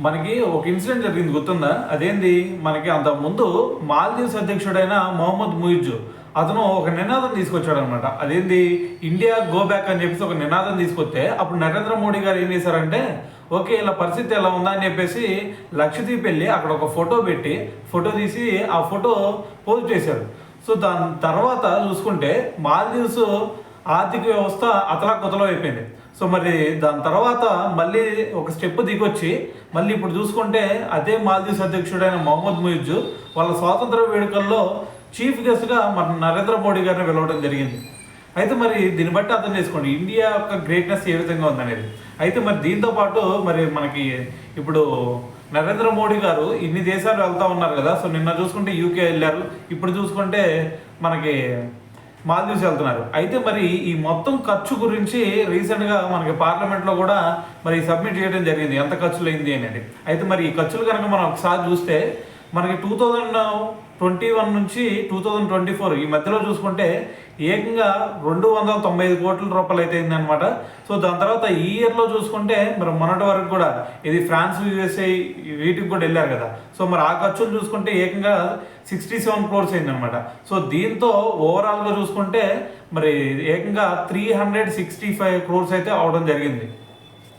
మనకి ఒక ఇన్సిడెంట్ జరిగింది గుర్తుందా? అదేంది, మనకి అంత ముందు మాల్దీవ్స్ అధ్యక్షుడైన మొహమ్మద్ ముయిజ్ అతను ఒక నినాదం తీసుకొచ్చాడు అనమాట. అదేంది, ఇండియా గో బ్యాక్ అని చెప్పేసి ఒక నినాదం తీసుకొస్తే అప్పుడు నరేంద్ర మోడీ గారు ఏం చేశారంటే, ఓకే ఇలా పరిస్థితి ఎలా ఉందా అని చెప్పేసి లక్షద్వీప్ వెళ్ళి అక్కడ ఒక ఫోటో పెట్టి ఫోటో తీసి ఆ ఫోటో పోస్ట్ చేశారు. సో దాని తర్వాత చూసుకుంటే మాల్దీవ్స్ ఆర్థిక వ్యవస్థ అతలాకుతలం అయిపోయింది. సో మరి దాని తర్వాత మళ్ళీ ఒక స్టెప్ దిగొచ్చి మళ్ళీ ఇప్పుడు చూసుకుంటే అదే మాల్దీవ్స్ అధ్యక్షుడైన మొహమ్మద్ ముయిజ్ వాళ్ళ స్వాతంత్ర వేడుకల్లో చీఫ్ గెస్ట్గా మన నరేంద్ర మోడీ గారిని పిలవడం జరిగింది. అయితే మరి దీన్ని బట్టి అర్థం చేసుకోండి ఇండియా యొక్క గ్రేట్నెస్ ఏ విధంగా ఉందనేది. అయితే మరి దీంతో పాటు మరి మనకి ఇప్పుడు నరేంద్ర మోడీ గారు ఇన్ని దేశాలు వెళ్తూ ఉన్నారు కదా. సో నిన్న చూసుకుంటే యూకే వెళ్ళారు, ఇప్పుడు చూసుకుంటే మనకి మాల్దీవ్స్ వెళ్తున్నారు. అయితే మరి ఈ మొత్తం ఖర్చు గురించి రీసెంట్గా మనకి పార్లమెంట్లో కూడా మరి సబ్మిట్ చేయడం జరిగింది, ఎంత ఖర్చులు అయింది అనేది. అయితే మరి ఈ ఖర్చులు కనుక మనం ఒకసారి చూస్తే మనకి 2021 నుంచి 2024 ఈ మధ్యలో చూసుకుంటే ఏకంగా 295 కోట్ల రూపాయలు అయితే అయిందనమాట. సో దాని తర్వాత ఈ ఇయర్లో చూసుకుంటే మరి మొన్నటి వరకు కూడా ఇది ఫ్రాన్స్, యూఎస్ఏ వీటికి కూడా వెళ్ళారు కదా. సో మరి ఆ ఖర్చులు చూసుకుంటే ఏకంగా 67 క్రోర్స్ అయిందనమాట. సో దీంతో ఓవరాల్గా చూసుకుంటే మరి ఏకంగా 365 క్రోర్స్ అయితే అవడం జరిగింది.